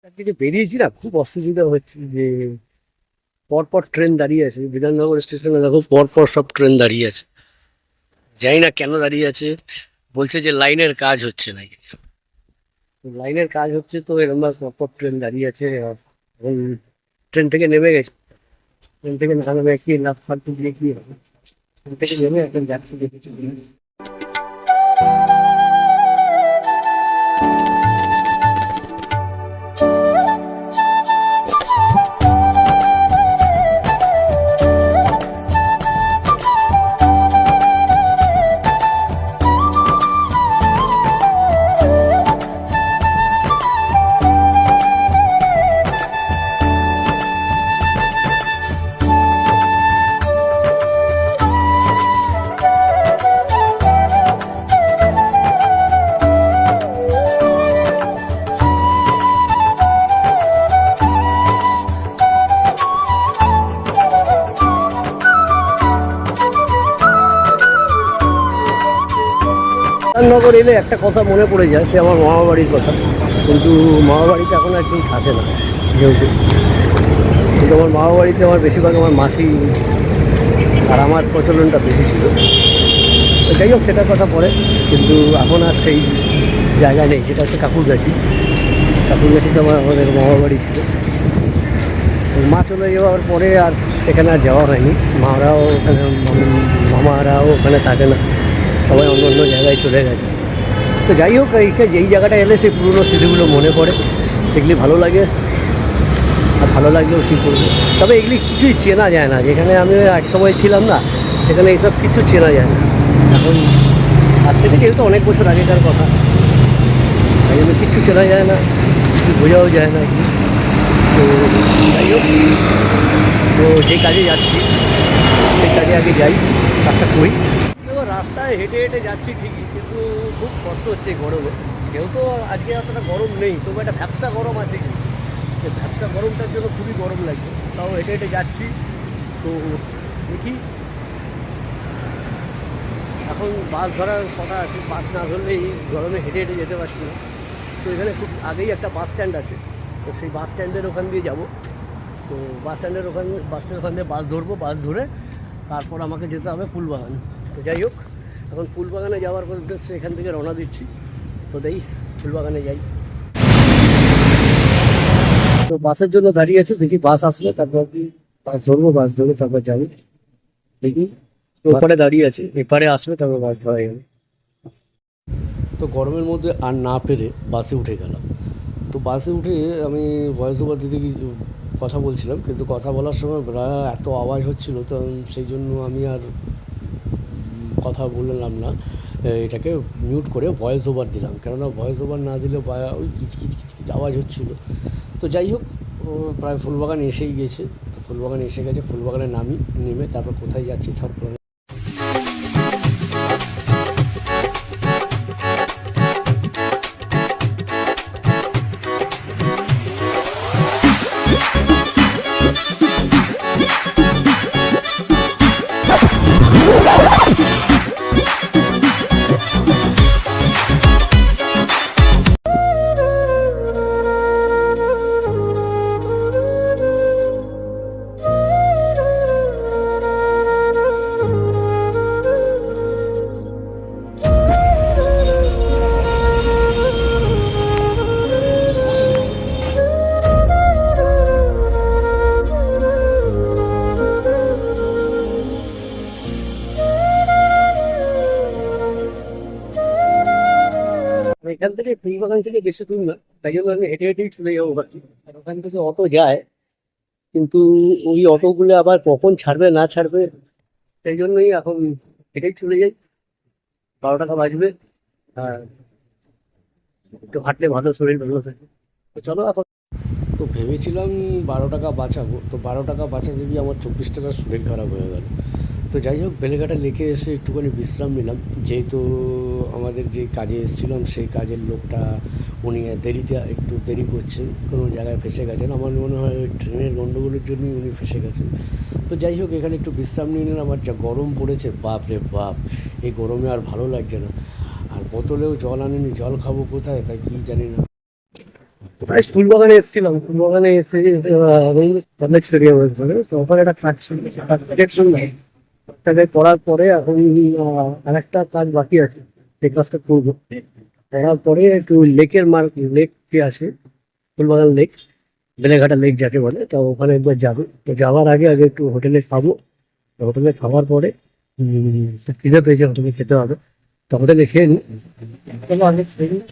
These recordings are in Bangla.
থেকে বেরিয়েছি না, খুব অসুবিধা হচ্ছে যে পরপর ট্রেন দাঁড়িয়ে আছে। বিধাননগর স্টেশনে দেখো পরপর সব ট্রেন দাঁড়িয়ে আছে, জানি না কেন দাঁড়িয়ে আছে। বলছে যে লাইনের কাজ হচ্ছে নাকি। লাইনের কাজ হচ্ছে তো এরকম ভাবে পরপর ট্রেন দাঁড়িয়ে আছে। এখন ট্রেন থেকে নেমে গেছে, ট্রেন থেকে না নেমে কি লাফ ফালতু দিয়ে কি হবে। ট্রেন থেকে নেমে এখন যাচ্ছি দেখেছি। বিধাননগর এলে একটা কথা মনে পড়ে যায়, সে আমার মামা বাড়ির কথা। কিন্তু মামা বাড়িতে এখন আর কেউ থাকে না যেহেতু। কিন্তু আমার মামা বাড়িতে আমার বেশিরভাগ আমার মাসি আর আমার প্রচলনটা বেশি ছিল। তো যাই হোক, সেটার কথা পরে। কিন্তু এখন আর সেই জায়গা নেই, যেটা হচ্ছে কাকুরগাছি। কাকুরগাছিতে আমাদের মামা বাড়ি ছিল। তো মা চলে যাওয়ার পরে আর সেখানে আর যাওয়া হয়নি। মারাও ওখানে, মামারাও ওখানে থাকে না, সবাই অন্য অন্য জায়গায় চলে গেছে। তো যাই হোক, যেই জায়গাটা এলে সেই পুরনো স্মৃতিগুলো মনে পড়ে, সেগুলি ভালো লাগে। আর ভালো লাগলেও কী করবো, তবে এগুলি কিছুই চেনা যায় না। যেখানে আমি এক সময় ছিলাম না, সেখানে এইসব কিছু চেনা যায় না এখন। আজ থেকে যেহেতু অনেক বছর আগেকার কথা, তাই জন্য কিচ্ছু চেনা যায় না, কিছু বোঝাও যায় না। তো যাই হোক, তো যে কাজে যাচ্ছি সেই কাজে আগে যাই, কাজটা করি। দেখো, রাস্তায় হেঁটে হেঁটে যাচ্ছি ঠিকই, কিন্তু খুব কষ্ট হচ্ছে গরমে। যেহেতু আজকে অতটা গরম নেই, তবু একটা ভ্যাপসা গরম আছে। কি ভ্যাপসা গরমটার জন্য খুবই গরম লাগছে, তাও হেঁটে হেঁটে যাচ্ছি। তো দেখি, এখন বাস ধরার কথা আছে। বাস না ধরলে এই গরমে হেঁটে হেঁটে যেতে পারছি না। তো এখানে খুব আগেই একটা বাস স্ট্যান্ড আছে, তো সেই বাস স্ট্যান্ডের ওখান দিয়ে যাব। তো বাস স্ট্যান্ডের ওখান দিয়ে বাস ধরবো। বাস ধরে তারপর আমাকে যেতে হবে ফুলবাগান। তো যাই হোক, এখন ফুলবাগানে যাওয়ার উদ্দেশ্যে এখান থেকে রওনা দিচ্ছি। তো দেই, ফুলবাগানে যাই। তো বাসের জন্য দাঁড়িয়ে আছে, দেখি বাস আসবে, তারপর বাস ধরবো। বাস ধরে তারপর যাবো। দেখি, তো ওপারে দাঁড়িয়ে আছে, এপারে আসবে, তারপর বাস ধরা যাবে। তো গরমের মধ্যে আর না পেরে বাসে উঠে গেলাম। তো বাসে উঠে আমি ভয়েস ওভার দিতে কথা বলছিলাম, কিন্তু কথা বলার সময় এত আওয়াজ হচ্ছিল, তো সেই জন্য আমি আর কথা বললাম না। এটাকে মিউট করে ভয়েস ওভার দিলাম, কেননা ভয়েস ওভার না দিলে ওই কিচকিচ কিচকিচ আওয়াজ হচ্ছিলো। তো যাই হোক, প্রায় ফুলবাগান এসেই গেছে। তো ফুলবাগান এসে গেছে, ফুলবাগানে নেমে তারপর কোথায় যাচ্ছি সব। এখান থেকে ফুলবাগান থেকে বেশি দূর না, তাই জন্য আমি হেঁটে হেঁটেই চলে যাবো ভাবছি। আর ওখান থেকে অটো যায়, কিন্তু ওই অটোগুলো আবার কখন ছাড়বে না ছাড়বে, সেই জন্যই এখন হেঁটেই চলে যাই। 12 টাকা বাজবে, আর একটু হাঁটলে ভালো, শরীর ভালো থাকে। তো চলো এখন। তো ভেবেছিলাম 12 টাকা বাঁচাবো, তো 12 টাকা বাঁচাতে গিয়ে আমার 24 টাকার শরীর খারাপ হয়ে গেল। তো যাই হোক, বেলেঘাটা লেকে এসে একটুখানি বিশ্রাম নিলাম। যেহেতু আমাদের যে কাজে এসেছিলাম, সেই কাজের লোকটা উনি একটু দেরি করছেন, কোনো জায়গায় ফেসে গেছেন। আমার মনে হয় ওই ট্রেনের গণ্ডগোলের জন্যই উনি ফেসে গেছেন। তো যাই হোক, এখানে একটু বিশ্রাম নিয়ে নিলাম। আমার যা গরম পড়েছে, বাপ রে বাপ, এই গরমে আর ভালো লাগছে না। আর বোতলেও জল আনিনি, জল খাবো কোথায়, তাই কি জানি না। আমি ফুলবাগানে এসেছিলাম, ফুলবাগানে এসে কলেজ স্টেডিয়াম বলে, তো ওখানে একটা কাজ ছিল, সার্টিফিকেট শুনলাম। কাজটাকে করার পরে এখন আরেকটা কাজ বাকি আছে, সেই কাজটা করবো। করার পরে একটু লেকের লেক যে আছে, ফুলবাগান লেক, বেলেঘাটা লেক যাকে বলে, তো ওখানে একবার যাবো। তো যাওয়ার আগে আগে একটু হোটেলে খাবো। তো হোটেলে খাওয়ার পরে একটু খিদে পেয়েছে, হোটেলে খেতে হবে। তো হোটেলে খেয়ে নিই। চলো আগে খেয়ে নিই।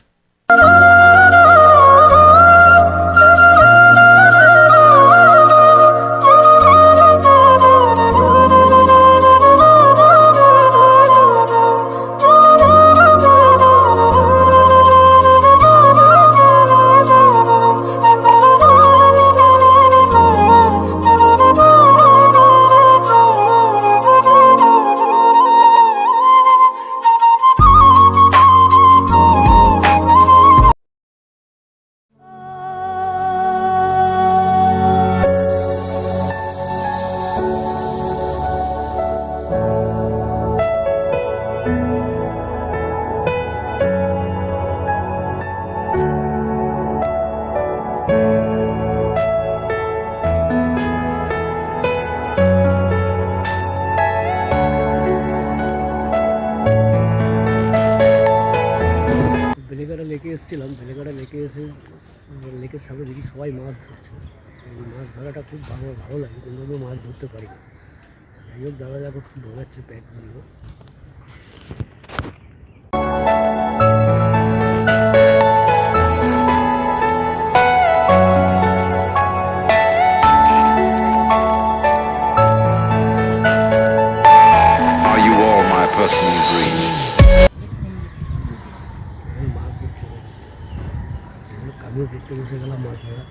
বেলেঘাটা লেকে এসেছিলাম, বেলেঘাটা লেকে এসে লেকের সামনে দেখি সবাই মাছ ধরছে। এই মাছ ধরাটা খুব ভালো ভালো লাগে, কিন্তু আমি মাছ ধরতে পারি না। যাই হোক, দাদা যাবো খুব ভোগাচ্ছে প্যাকগুলো। Are you all my personal dream? মাছ ধরতে বসে, আমিও দেখতে বসে গেলাম মাছ ধরা।